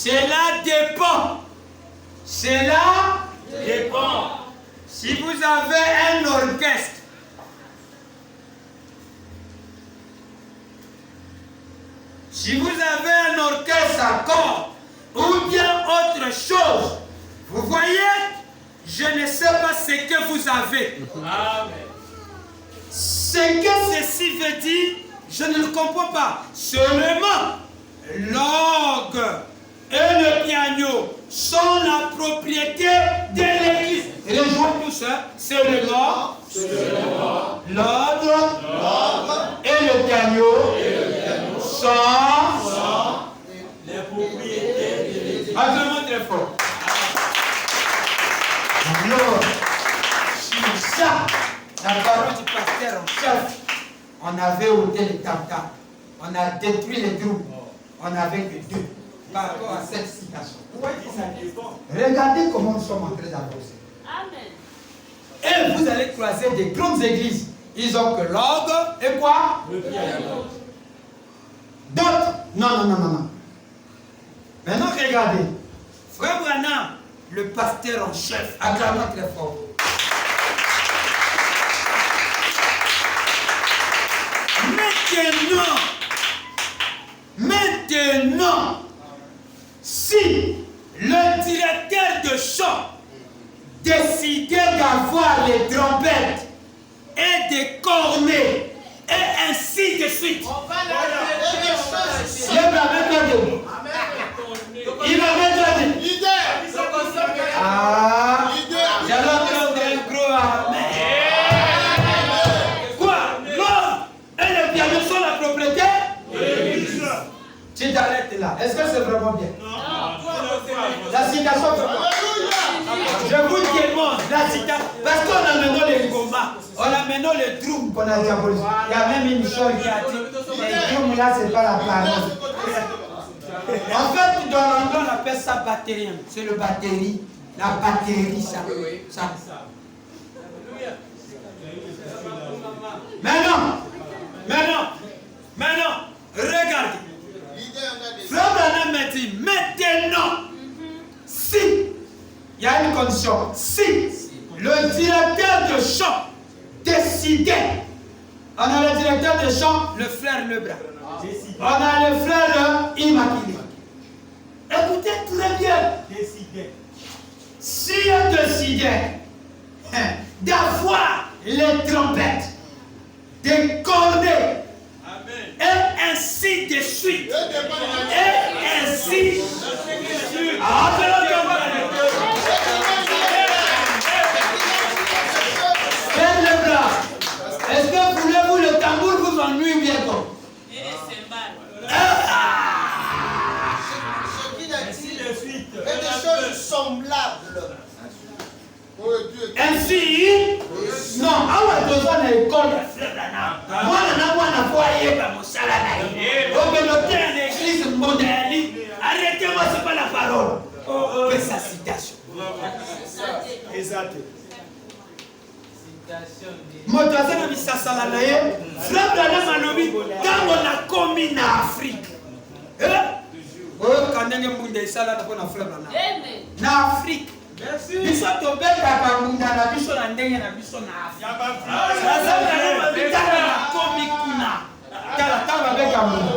Cela dépend. Cela dépend. Si vous avez un orchestre, si vous avez un orchestre à cordes ou bien autre chose, vous voyez, je ne sais pas ce que vous avez. Amen. Ce que ceci veut dire, je ne le comprends pas. Seulement, l'orgue et le piano sont la propriété de l'Église. Et les joueurs tous, hein, c'est le l'orgue et le piano sont les propriétés de l'Église. Vraiment très fort. Alors, sur ça, la parole du pasteur en chef, on avait ôté les tam-tams, on a détruit les groupes, on avait que deux par rapport à cette citation. Regardez comment nous sommes en train d'avancer. Amen. Et vous allez croiser des grandes églises. Ils ont que l'orgue et quoi? Le piano. D'autres, non. Maintenant, regardez. Frère Branham, le pasteur en chef, acclamons très fort. Maintenant, si le directeur de chant décidait d'avoir les trompettes et des cornets et ainsi de suite, il va mettre debout. Il va mettre debout. Ah, j'allais entendre un gros amen. Quoi? L'orgue et le piano sont la propriété? Tu t'arrêtes là. Est-ce que c'est vraiment bien? Non. La citation. Je vous demande la citation. Parce qu'on a maintenant les gomas, on a maintenant les drums qu'on a diabolisés. Il y a même une chose qui a dit les drums là, c'est pas la parole. En fait, dans l'anglais, on appelle ça batterie. C'est le batterie. La batterie, ça. Maintenant, regardez. Frère Branham m'a dit, maintenant, si, il y a une condition, si le directeur de chant décidait, on a le directeur de chant, le frère Lebras, on a le frère Immaculé. Écoutez très bien. Si on décidait d'avoir les trompettes, des cornets, et ainsi de suite. Et ainsi de suite. Faites le bras. Est-ce que voulez-vous le tambour vous ennuie bientôt? Ainsi de suite. Et des choses semblables. Ainsi, non, awa besoin na école ya frère Branham. Mwana foyer ba mosala na ye. Obelote en église moderne. Arrêtez-moi, c'est pas la parole. C'est sa citation. Exact. Moto aza na misasala na ye. Frère Branham alobi tango na komi na Afrique. Oyo kandenge mbunda esala na pona frère Branham. Na Afrique. Biso tobetaka mbunda na biso na ndenge na biso na Afrika. Tala na komi kuna. Tala beka mbunda.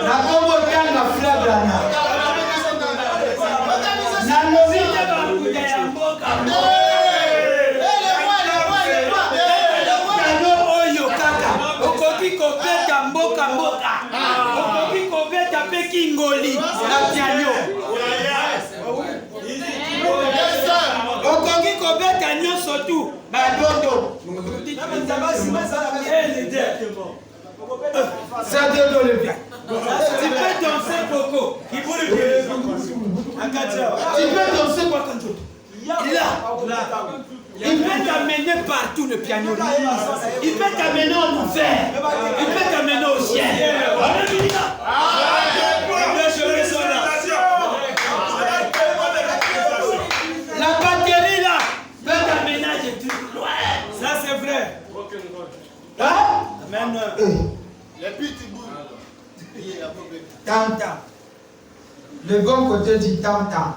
Na kombo tanga frère Branham. Na lobi te ba mbunda ya mboka. Kano oyo kaka. Okoki kobeta mboka. Okoki kobeta pe kingoli. Okoki kobeta nyonso tu badodo. Ça dodo le bien. Tu peux danser Coco. Tu peux danser quoi quand il peut t'amener partout le piano. Il peut t'amener en enfer. Il peut t'amener au ciel. Alléluia. La batterie là peut t'amener de tout loin. Ça c'est vrai. Hein? Amen. Les petits bouts. Tam-tam. Le bon côté dit tam-tam.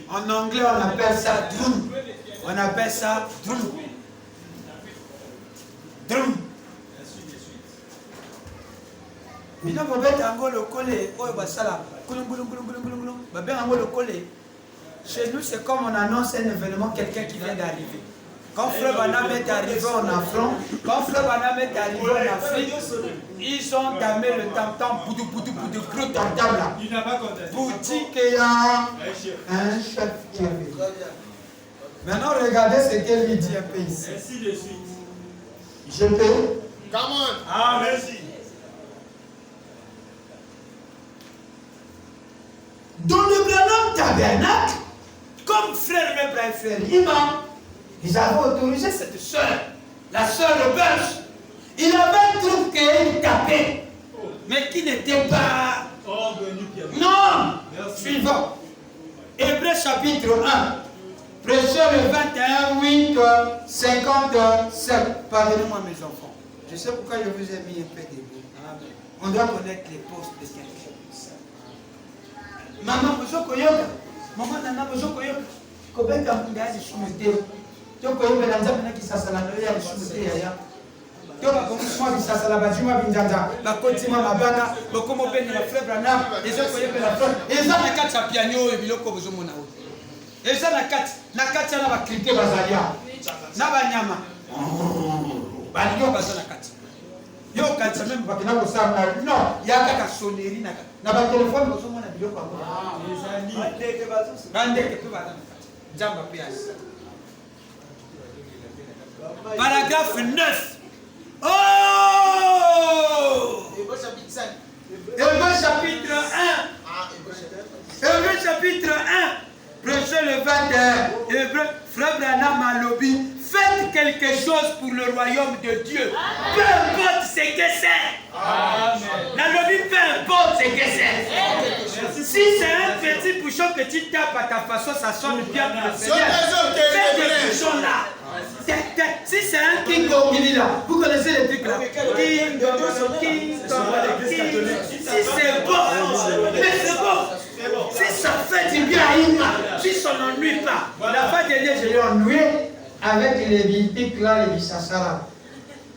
En anglais, on appelle ça drum. On appelle ça drum. Drum. Bino bobet ango le collé. Oh basala. Chez nous, c'est comme on annonce un événement, quelqu'un qui vient d'arriver. Quand Frère Branham est arrivé en Afron, quand Frère Branham est arrivé en Afrique, ils ont damé le tam-tam, boudou, gros tam-tam là. Pour dire qu'il y a un chef qui est venu. Maintenant, regardez ce qu'elle lui dit un peu ici. Ainsi de suite. Je peux. Come on. Ah, merci. Dans le Branham tabernacle, comme frère Rebra et frère Imam, ils avaient autorisé cette soeur, la soeur Roberge. Il avait un truc qu'il tapait, mais qui n'était pas. Oh, Pierre. Non! Merci. Suivant. Hébreu chapitre 1. Prêcheur le 21, 8, 57. Pardonnez-moi mes enfants. Je sais pourquoi je vous ai mis un peu debout. On doit connaître les postes de quelqu'un. Maman, vous koyoka. Maman, nana, vous koyoka. Kobeka munda ya shumute. Tokoyoka na nzambe na kisasala no ya shumute ya. Toka komswa bisasala bajuma binjanja. Bakotima mabanga, bokomo peni la frère Branham, ezo koyoka la frère. Eza na kati ya piano e biloko bozo mona o. Eza na kati na ba krite bazalia. Na banyama. Balio bazana kati. Yo kati même bakina ko samna. Non, ya kaka sonnerie na kati. Na ba téléphone bozo mona biloko ngo. Paragraphe 9. Oh! Hébreu chapitre 1. Hébreu chapitre 1. Prêchez le 21. Hébreu, Frère Branham a lobby. Faites quelque chose pour le royaume de Dieu. Peu importe ce que c'est. La lobby, peu importe ce que c'est. Si c'est un petit bouchon que tu tapes à ta façon, ça sonne bien pour le Seigneur. Fais des bouchons là. Si c'est un King Kong, il est là. Vous connaissez les trucs là. King Kong. Si c'est bon, mais c'est bon. Si ça fait du bien à Ima, si ça n'ennuie pas. La fois dernière, je l'ai ennuyé avec les bibliques là, les bisassara.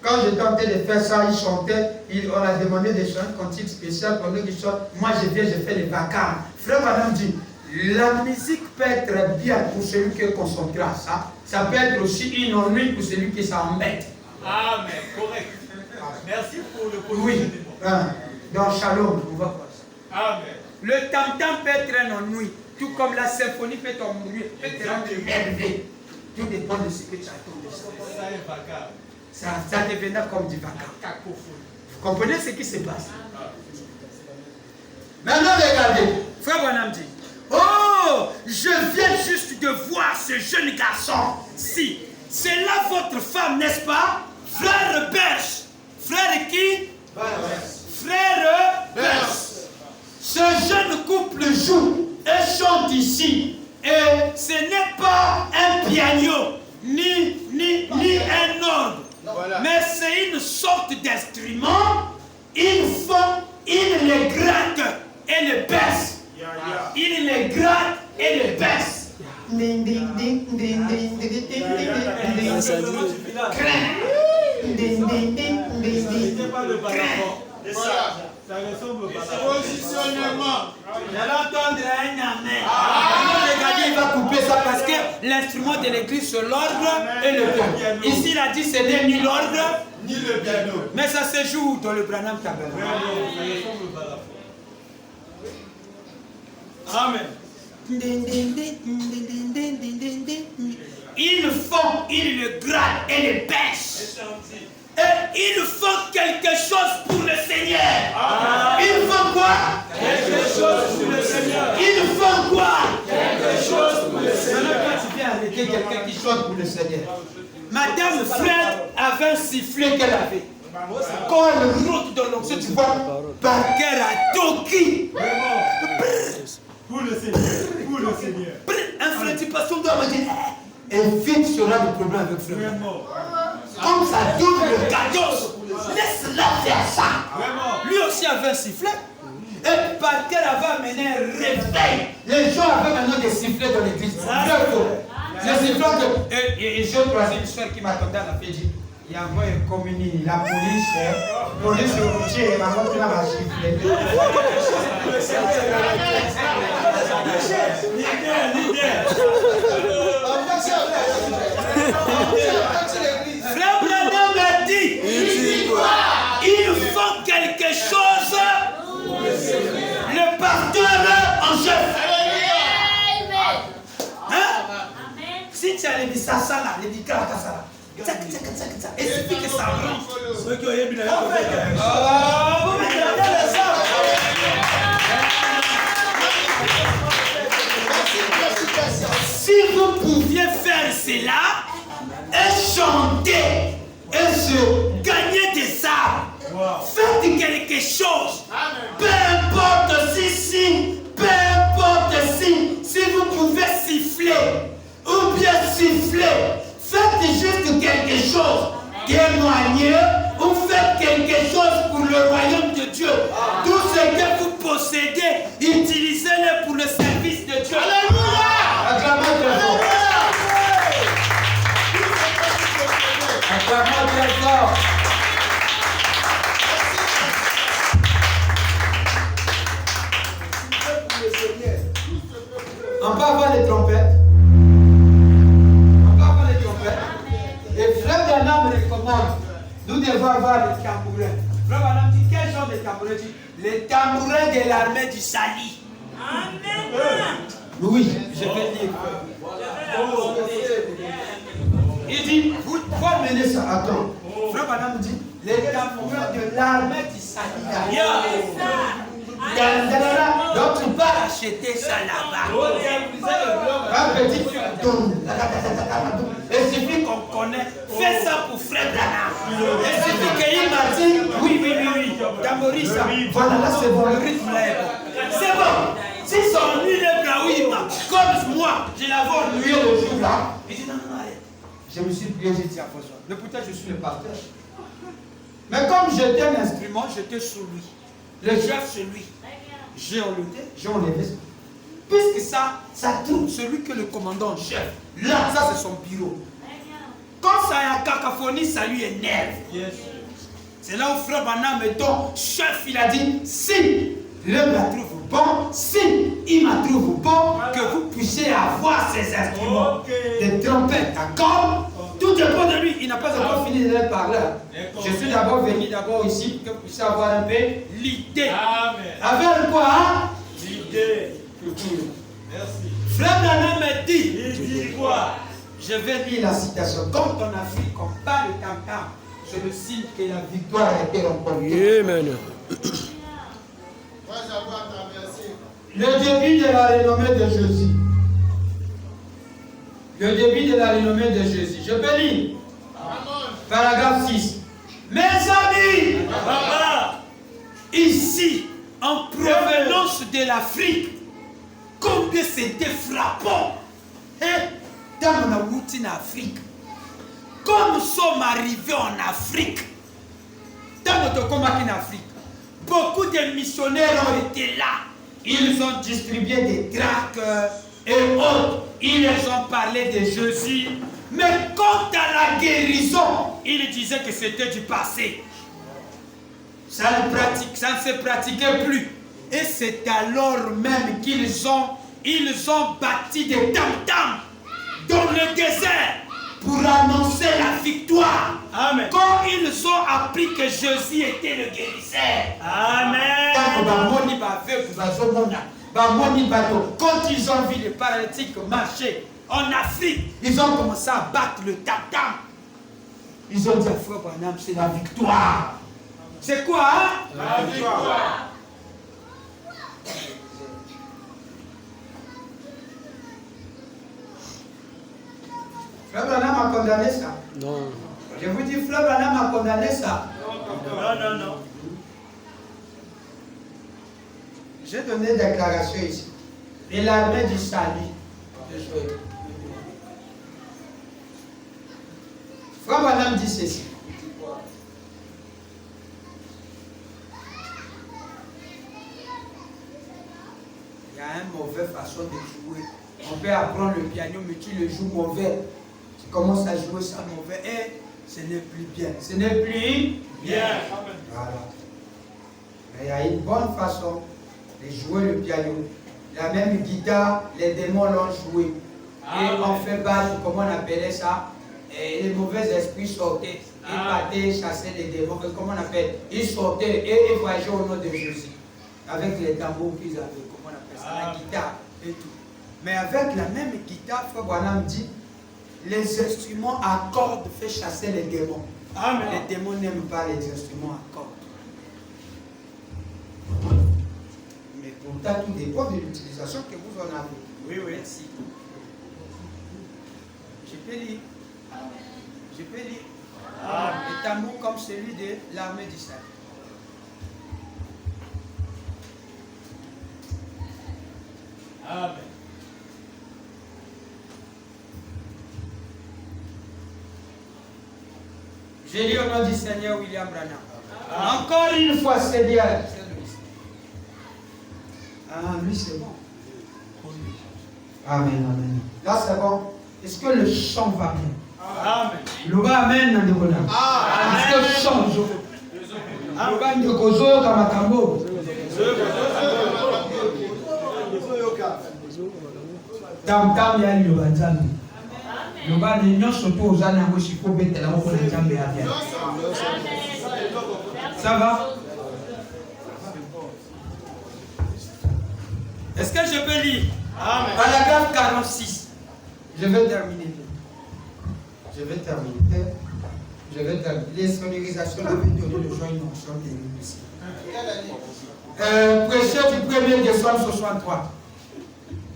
Quand je tentais de faire ça, ils chantaient, on a demandé de chanter un cantique spécial pendant qu'ils chantent. Moi je viens, je fais les vacances. Frère Madame dit, la musique peut être bien pour celui qui est concentré à ça. Ça peut être aussi une ennui pour celui qui s'embête. Amen, correct. Merci pour le Oui, dans Shalom, on va voir ça. Amen. Le tam-tam peut être un ennui, tout comme la symphonie peut t'ennuyer, peut te rendre énervé. Tout dépend de ce que tu as tombé. Ça deviendra comme du vacarme. Vous comprenez ce qui se passe? Maintenant, regardez. Frère Branham dit, oh, je viens juste de voir ce jeune garçon. Si, c'est là votre femme, n'est-ce pas? Frère Berge. Frère qui? Frère Berge. Ce jeune couple joue et chante ici. Et ce n'est pas un piano, ni un orgue. Voilà. Mais c'est une sorte d'instrument. Ils les grattent et les baissent. Ils les grattent et les baissent. Ding ding ding ding ding ding ding ding ding. Positionnement. J'allais entendre un amen. Regardez, il va couper ça parce que l'instrument de l'église c'est l'orgue et le piano. Ici il a dit ce n'est ni l'orgue ni le piano. Mais ça se joue dans le Branham tabernacle. Amen. Ils le grattent et le pêchent. Et ils font quelque chose pour le Seigneur. Ils font quoi? Quelque chose pour le Seigneur. Ils font quoi? Quelque chose pour le Seigneur. Maintenant, quand tu viens arrêter quelqu'un qui chante pour le Seigneur. Madame Fred avait un sifflet qu'elle avait. Quand elle rentre dans l'onction, tu vois, Parker a toqué. Pour le Seigneur. Pour le Seigneur. Un frère, tu passes ton doigt, on va dire, et vite sera le problème avec frère. Comme ça double le cadeau. Laisse-la faire ça. Lui aussi avait un sifflet. Et partait là-bas mener un réveil. Les gens avaient maintenant des sifflets dans l'église. Les sifflets et j'ai croisé une soeur qui m'attendait à la fête. Il y a un communie, la police routière, m'a montré la machine. Frère Branham m'a dit, il faut quelque chose. Le pasteur en chef. Hein? Si tu as les bisassa là, les bikrakasa là. Et suffit que ça rentre. Ceux qui ont eu bien. Vous mettez la tête les hommes. Si vous pouviez faire cela et chanter et se gagner des âmes, faites quelque chose. Peu importe si vous pouvez siffler ou bien siffler. Faites juste quelque chose, témoignez ou faites quelque chose pour le royaume de Dieu. Tout ce que vous possédez, utilisez-le pour le service de Dieu. Alléluia! Acclamons très fort. Acclamons très fort. On peut avoir les trompettes. Et Frère Branham me recommande, nous devons avoir les tambourins. Frère Branham dit, quel genre de tambourins? Les tambourins de l'armée du salut. Amen. Oui, je vais lire. Il dit, vous amenez ça. Attends. Frère Branham dit, les tambourins de l'armée du salut. Donc tu vas acheter ça là-bas. Un petit don. Il suffit qu'on connaît. Fais ça pour Frère Branham. Il suffit qu'il m'a dit, oui. Tambouri ça. Voilà, là c'est bon, le rythme là est bon. C'est bon. Si son huile est brahouille, comme moi, je l'avais ennuyé le jour là. Il dit non, arrête. Je me suis prié, j'ai dit à François. Mais peut-être je suis le pasteur. Mais comme j'étais un instrument, j'étais sous lui. Le chef, c'est lui. J'ai enlevé ça. Puisque ça trouve celui que le commandant chef. Là, ça c'est son bureau. Quand ça est en cacophonie, ça lui énerve. Yes. C'est là où Frère Branham, ton chef, il a dit, si l'homme la trouve bon, si il m'a trouvé bon, que vous puissiez avoir ces instruments, des trompettes, d'accord? Tout dépend de lui. Il n'a pas encore fini de parler. Je suis d'abord venu ici pour que vous puissiez avoir un peu l'idée. Avec quoi? L'idée. Merci. Frère Branham me dit. Il dit quoi? Je vais lire la citation. Quand en Afrique on parle de tam-tam, je le signe que la victoire a été remportée. Amen. Le début de la renommée de Jésus. Le début de la renommée de Jésus. Je peux lire. Paragraphe 6. Mes amis, ici, en provenance de l'Afrique, combien c'était frappant. Dans mon routine en Afrique, comme nous sommes arrivés en Afrique, dans notre combat en Afrique, beaucoup de missionnaires ont été là. Ils ont distribué des tracts et autres. Ils ont parlé de Jésus. Mais quant à la guérison, ils disaient que c'était du passé. Ça ne se pratiquait plus. Et c'est alors même qu'ils ont bâti des tam-tams dans le désert pour annoncer la victoire. Amen. Quand ils ont appris que Jésus était le guérisseur. Amen. Quand ils ont vu les paralytiques marcher en Afrique, ils ont commencé à battre le tam-tam. Ils ont dit à Frère Branham, c'est la victoire. C'est quoi, hein? La victoire. Frère Branham a condamné ça. Non. Je vous dis, Frère Branham a condamné ça. Non. J'ai donné une déclaration ici. Et l'armée du salut. Frère Branham dit ceci. mauvaise façon de jouer. On peut apprendre le piano, mais tu le joues mauvais. Tu commences à jouer ça mauvais et ce n'est plus bien. Ce n'est plus bien. Voilà. Mais il y a une bonne façon de jouer le piano. La même guitare, les démons l'ont joué. Et on fait battre, comment on appelait ça? Et les mauvais esprits sortaient. Ils battaient, chassaient les démons. Comment on appelle? Ils sortaient et ils voyageaient au nom de Jésus. Avec les tambours qu'ils avaient, comment on appelle ça? La guitare et tout. Mais avec la même guitare, Frère Branham dit, les instruments à cordes font chasser les démons. Amen. Les démons n'aiment pas les instruments à cordes. Mais pourtant, tout dépend de l'utilisation que vous en avez. Oui, oui. Merci. Je peux lire. Je peux lire. Les tambours comme celui de l'armée d'Israël. Amen. J'ai lu au nom du Seigneur William Branham. Encore une fois, Seigneur. Ah, lui c'est bon. Amen, amen. Là c'est bon. Est-ce que le chant va bien? Amen. Le va amen dans le bonheur. Est-ce que le chant joue? Le va de Kozo Kamakambo. Tam tam ya le banzambi. Le va de nyon surtout aux années où il faut mettre la main pour les jambes à bien. Ça va? Est-ce que je peux lire? Amen. Paragraphe 46. Je vais terminer. Je vais terminer. Les sonorisations avaient donné le jour une notion terrible ici. Prêcheur du 1er décembre 63.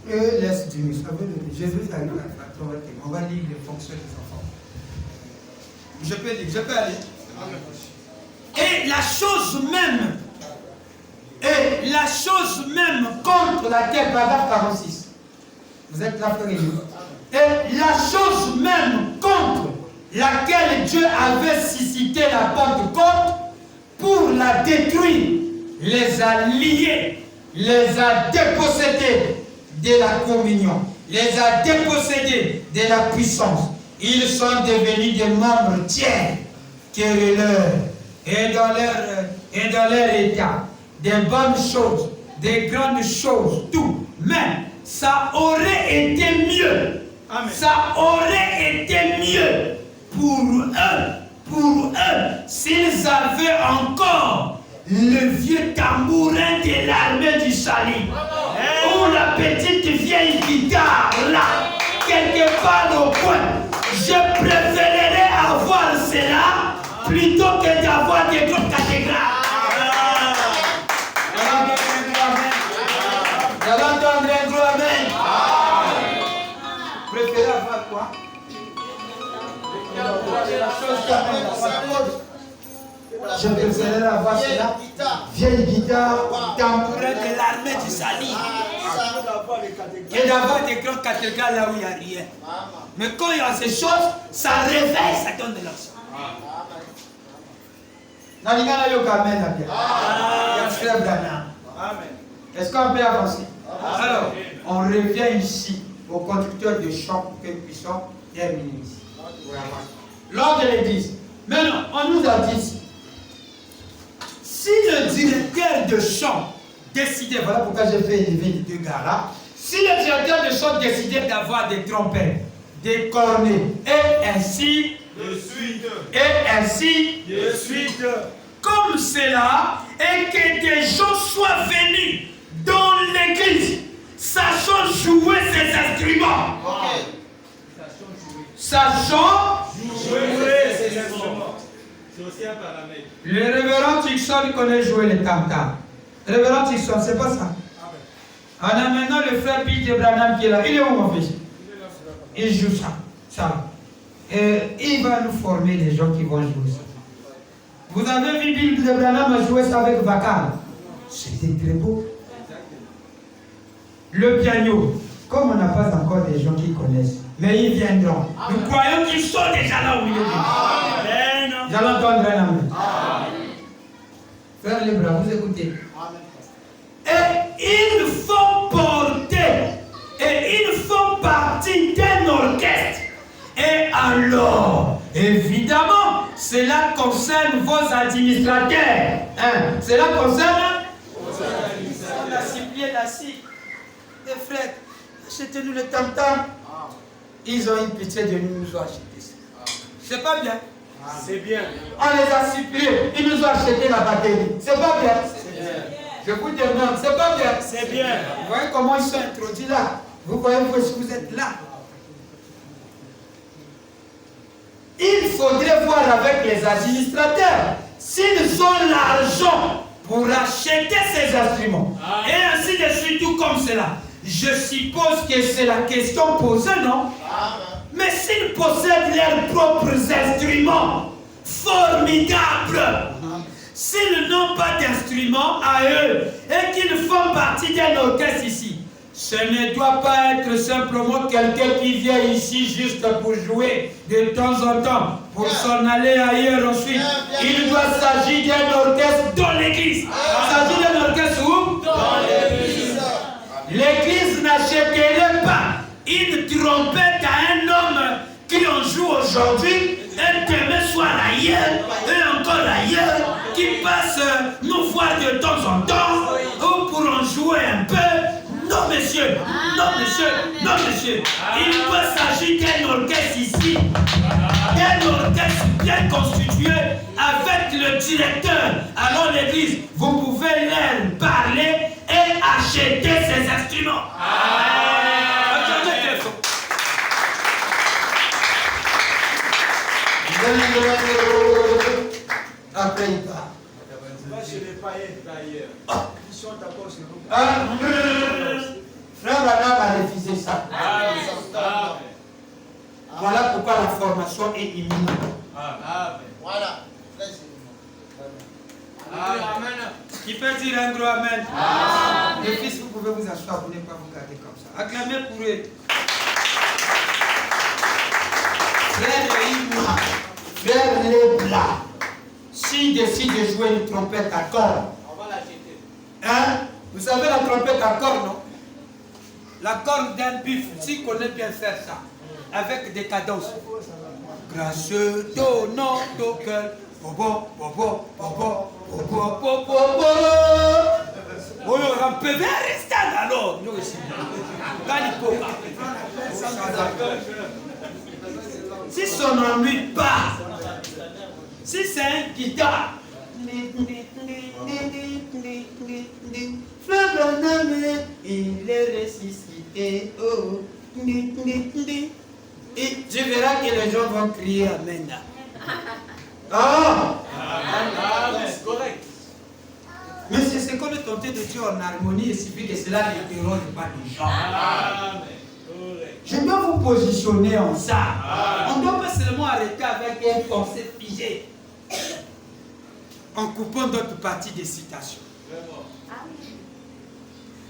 Laisse Dieu. Jésus a dit on va lire les fonctions des enfants. Je peux lire, je peux aller. Et la chose même Contre laquelle, paragraphe 46. Vous êtes là, frère et et la chose même contre laquelle Dieu avait suscité la Pentecôte pour la détruire, les a liés, les a dépossédés de la communion, les a dépossédés de la puissance. Ils sont devenus des membres tiers, querelleurs, et dans leur état, des bonnes choses, des grandes choses, tout. Mais ça aurait été mieux. Amen. Ça aurait été mieux pour eux, s'ils avaient encore le vieux tambourin de l'armée du salut, ou la petite vieille guitare là, quelque part au coin. Je préférerais avoir cela plutôt que d'avoir des grandes cathédrales. Préférez avoir quoi? Je préférerais avoir cela. Vieille guitare, tambourin de l'armée du salut. Et d'avoir des grandes cathédrales là où il n'y a rien. Mais quand il y a ces choses, ça réveille, ça donne de l'action. Est-ce qu'on peut avancer? Alors, on revient ici aux conducteurs de chant pour que nous puissions terminer ici. Lors de l'église. Maintenant, on nous a dit, si le directeur de chant décidait, voilà pourquoi j'ai fait élever les deux gars là, si le directeur de chant décidait d'avoir des trompettes, des cornets, et ainsi de suite, comme cela, et que des gens soient venus dans l'église, sachant jouer ces instruments. Sachant jouer ces instruments. C'est aussi un paramètre. Le révérend Tixon connaît jouer les tam-tams. Le révérend Tixon, c'est pas ça. On a maintenant le frère Peter Branham qui est là. Il est où mon fils? Il joue ça. Et il va nous former des gens qui vont jouer ça. Vous avez vu Bill de Branham jouer ça avec Vacal? C'était très beau. Le piano, comme on n'a pas encore des gens qui connaissent, mais ils viendront. Nous croyons qu'ils sont déjà là au milieu de nous. Nous allons entendre un amen. Frère les bras, vous écoutez. Et il faut porter alors, évidemment, cela concerne vos administrateurs. Hein? Cela concerne On a supplié la scie. Les frères, achetez-nous le tam-tam. Ils ont eu pitié de nous, ils ont acheté ça. C'est pas bien. C'est bien. On les a suppliés, ils nous ont acheté la batterie. C'est pas bien. Je vous demande, c'est pas bien. C'est bien. Vous voyez comment ils sont introduits là. Vous voyez vous êtes là. Il faudrait voir avec les administrateurs s'ils ont l'argent pour acheter ces instruments. Et ainsi de suite, tout comme cela. Je suppose que c'est la question posée, non? Mais s'ils possèdent leurs propres instruments formidables, s'ils n'ont pas d'instruments à eux et qu'ils font partie d'un orchestre ici, ce ne doit pas être simplement quelqu'un qui vient ici juste pour jouer de temps en temps, pour s'en aller ailleurs ensuite. Il doit s'agir d'un orchestre dans l'église. Il s'agit d'un orchestre où? Dans l'église. L'église n'achèterait pas une trompette à un homme qui en joue aujourd'hui, et demain soir ailleurs, et encore ailleurs, qui passe nous voir de temps en temps, ou pour en jouer un peu. Non, monsieur, non, monsieur, non, monsieur. Il doit s'agir d'un orchestre ici, d'un orchestre bien constitué avec le directeur. Alors l'église, vous pouvez leur parler et acheter ces instruments. Après il part. Va chez les païens d'ailleurs. Ils sont d'accord sur nous. Frère Adam a refusé ça. Voilà pourquoi la formation est imminente. Voilà. Amen. Qui peut dire un gros amen? Les fils, vous pouvez vous asseoir, vous n'êtes pas vous garder comme ça. Acclamez pour eux. Frère Ima, frère Lebla, s'il décide de jouer une trompette à cordes, On va l'acheter. hein? Vous savez la trompette à cordes, non? La corne d'un buffle, s'il connaît bien faire ça, avec des cadences. Grâce au nom de cœur, bobo, bobo, bobo, bobo, bobo, bobo. Oh, on peut bien rester alors, nous aussi. Si ça n'ennuie pas, si c'est un guitare, il est ressuscité. Oh. Et tu verras que les gens vont crier Amen. Ah! C'est correct. Mais c'est ce qu'on est tenté de dire en harmonie, il suffit que cela ne dérange pas les gens. Je dois vous positionner en ça. On ne doit pas seulement arrêter avec un concept figé en coupant d'autres parties des citations.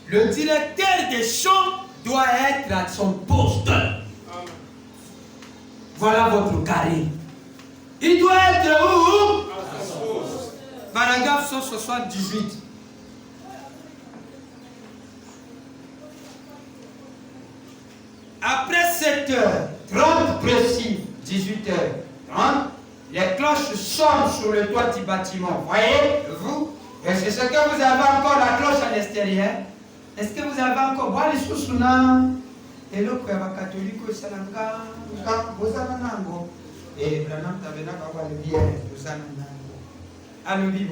Le directeur des chants doit être à son poste. Voilà votre carré. Il doit être où? Paragraphe 178. Après 7h30 précis, 18h30, les cloches sonnent sur le toit du bâtiment. Voyez, vous? Et c'est ce que vous avez encore la cloche à l'extérieur. Est-ce que vous avez encore boire les sous et le catholique au Salanga, Bosanango, et Branham Tabenaka, le bien, Bosanango. Allô, oui.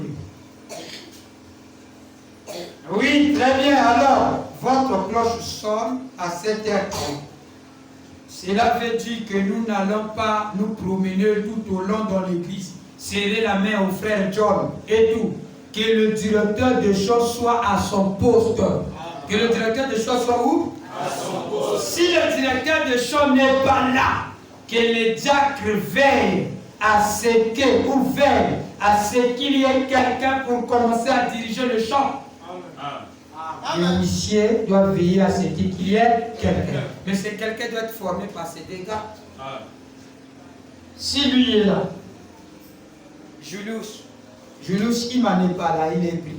Oui, très bien. Alors, votre cloche sonne à 7h30. Cela veut dire que nous n'allons pas nous promener tout au long dans l'église, serrer la main au frère John et tout. Que le directeur de chant soit à son poste. Que le directeur de chant soit où? À son poste. Si le directeur de chant n'est pas là, que le diacre veille à ce que, ou veille à ce qu'il y ait quelqu'un pour commencer à diriger le chant. Le huissier doit veiller à ce qu'il y ait quelqu'un. Mais ce quelqu'un doit être formé par ces deux gars. Si lui est là, Julius, il n'en est pas là, il est pris.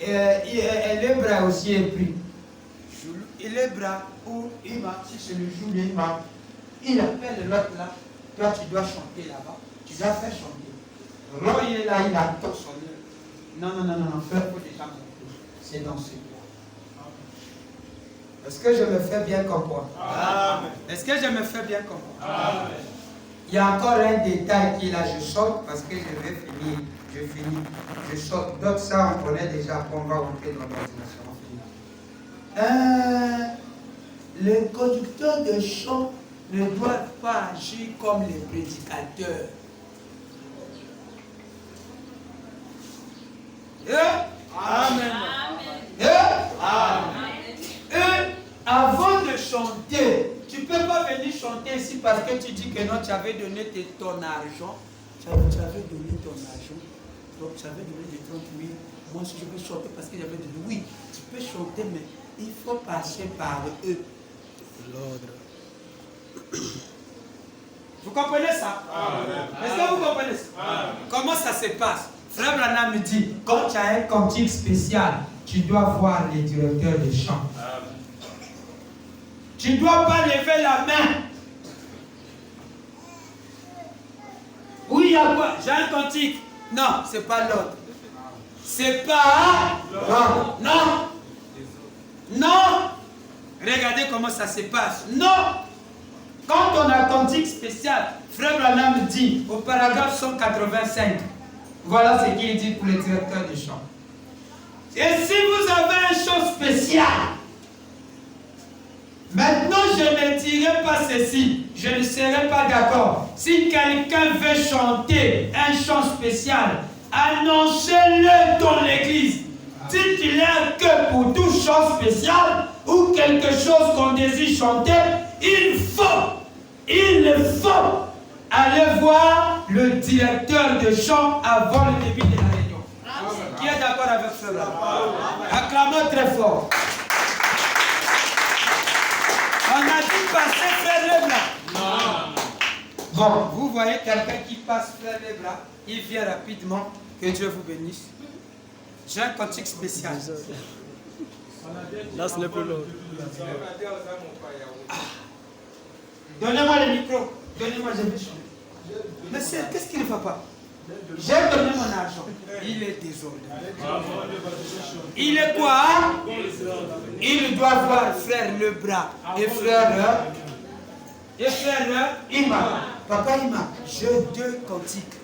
Et Lebra aussi est pris. Lebra ou Ima, si c'est le jour de Ima, il appelle l'autre là. Toi, tu dois chanter là-bas. Tu dois faire chanter. Ron, il est là, il attend son heure. Non, frère, il faut déjà monter. C'est dans ce bois. Est-ce que je me fais bien comprendre? Est-ce que je me fais bien comprendre? Amen. Il y a encore un détail qui est là, je saute parce que je vais finir. Je finis. Je saute. D'autres, ça, on connaît déjà. Après, on va rentrer dans l'ordination. Le conducteur de chant ne doit pas agir comme les prédicateurs. Amen. Avant de chanter, tu ne peux pas venir chanter ici parce que tu dis que non, tu avais donné ton argent. Tu avais donné ton argent. Donc tu avais donné des 30 000. Moi, si je veux chanter parce que j'avais donné. Oui, tu peux chanter, mais il faut passer par eux. L'ordre. Vous comprenez ça? Est-ce que vous comprenez ça? Comment ça se passe? Frère Branham me dit, quand tu as un cantique spécial, tu dois voir les directeurs de chant. Tu ne dois pas lever la main. Oui, il y a quoi? J'ai un cantique. Non, ce n'est pas l'ordre. C'est pas l'ordre. Non. Regardez comment ça se passe. Non. Quand on a un cantique spécial, Frère Branham dit au paragraphe 185, voilà ce qu'il dit pour les directeurs de chant. Et si vous avez un chant spécial, maintenant je ne dirai pas ceci, je ne serai pas d'accord. Si quelqu'un veut chanter un chant spécial, annoncez-le dans l'église. Dites-leur que pour tout chant spécial ou quelque chose qu'on désire chanter, il faut aller voir le directeur de chant avant le début de la réunion. Qui est d'accord avec cela? Acclamons très fort. On a dit passer frère les bras. Bon, vous voyez quelqu'un qui passe frère les bras, il vient rapidement. Que Dieu vous bénisse. J'ai un cantique spécial. Là, ce n'est plus l'autre. Donnez-moi le micro. Donnez-moi, je vais chanter. Mais qu'est-ce qu'il ne va pas? J'ai donné mon argent. Il est désordonné. Il est quoi? Il doit voir frère le bras et frère Ima. Papa Ima, j'ai 2 cantiques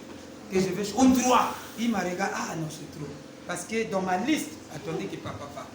que je vais chanter. Ou 3. Il m'a regardé. Ah non, c'est trop. Parce que dans ma liste, attendez que papa parle.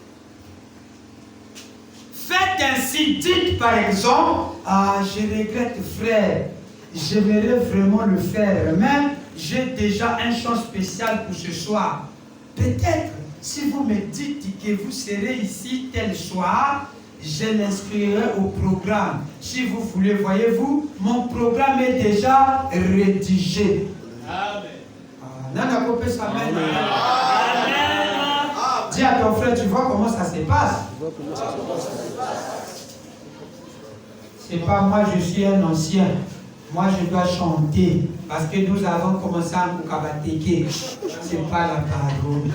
Faites ainsi, dites par exemple, ah je regrette frère, j'aimerais vraiment le faire, mais j'ai déjà un chant spécial pour ce soir. Peut-être, si vous me dites que vous serez ici tel soir, je l'inscrirai au programme. Si vous voulez, voyez-vous, mon programme est déjà rédigé. Amen. Nana Kopé s'amène. Dis à ton frère, tu vois comment ça se passe? C'est pas moi, je suis un ancien. Moi, je dois chanter. Parce que nous avons commencé à Moukabateke. C'est pas la parole.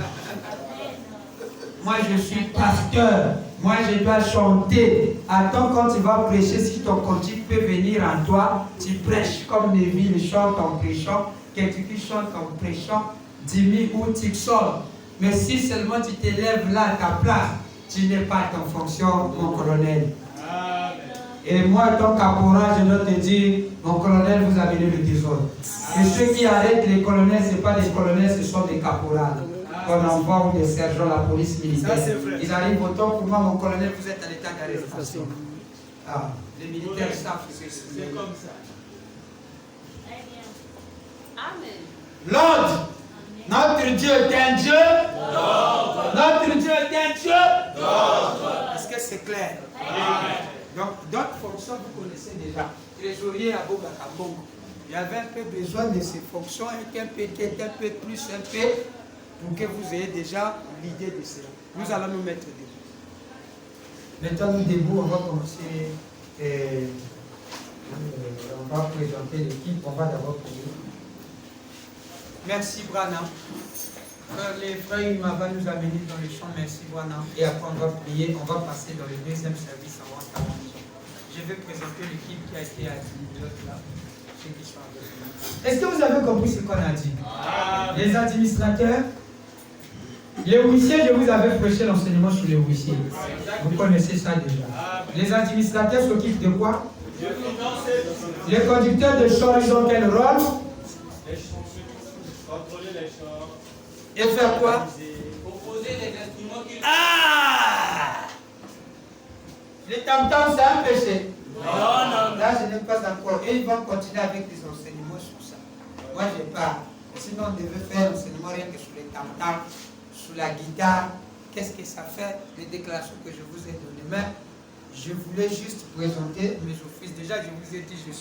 Moi, je suis pasteur. Moi, je dois chanter. Attends, quand tu vas prêcher, si ton cantique peut venir en toi, tu prêches comme Neville chante en prêchant. Quelqu'un qui chante en prêchant, Dimi ou Tixol. Mais si seulement tu t'élèves là à ta place, tu n'es pas en fonction, mon colonel. Amen. Et moi, ton caporal, je dois te dire, mon colonel, vous avez le désordre. Et ceux qui arrêtent les colonels, ce n'est pas des colonels, ce sont des caporals. Qu'on envoie ou des sergents, la police militaire. Ils arrivent au temps pour moi, mon colonel, vous êtes à l'état d'arrestation. Ah, les militaires savent que c'est comme ça. Amen. L'ordre. Notre Dieu est un Dieu d'ordre. Notre Dieu est un Dieu d'ordre. Est-ce que c'est clair? Amen. Donc, d'autres fonctions, vous connaissez déjà. Trésorier à Bobakabongo. Il y avait un peu besoin de ces fonctions, un peu plus, pour que vous ayez déjà l'idée de cela. Nous allons nous mettre debout. Mettons-nous debout, on va commencer. On va présenter l'équipe, on va d'abord prier. Merci Branham. Les frères Ima va nous amener dans le champ. Merci Branham. Et après on va prier, on va passer dans le deuxième service avant 40 ans. Je vais présenter l'équipe qui a été acquise là. Je ceux qui sont avec nous. Est-ce que vous avez compris ce qu'on a dit? Les administrateurs, les huissiers, je vous avais prêché l'enseignement sur les huissiers. Vous connaissez ça déjà. Les administrateurs s'occupent de quoi? Les conducteurs de chars, ils ont quel rôle? Contrôler les champs. Et faire quoi? Proposer des instruments qui... Ah! Les tam-tams, c'est un péché. Non, non, Là, je n'ai pas encore. Et ils vont continuer avec des enseignements sur ça. Moi, je n'ai pas. Sinon, on devait faire l'enseignement rien que sur les tam-tams, sur la guitare. Qu'est-ce que ça fait? Les déclarations que je vous ai données. Mais je voulais juste présenter mes offices. Déjà, je vous ai dit, je suis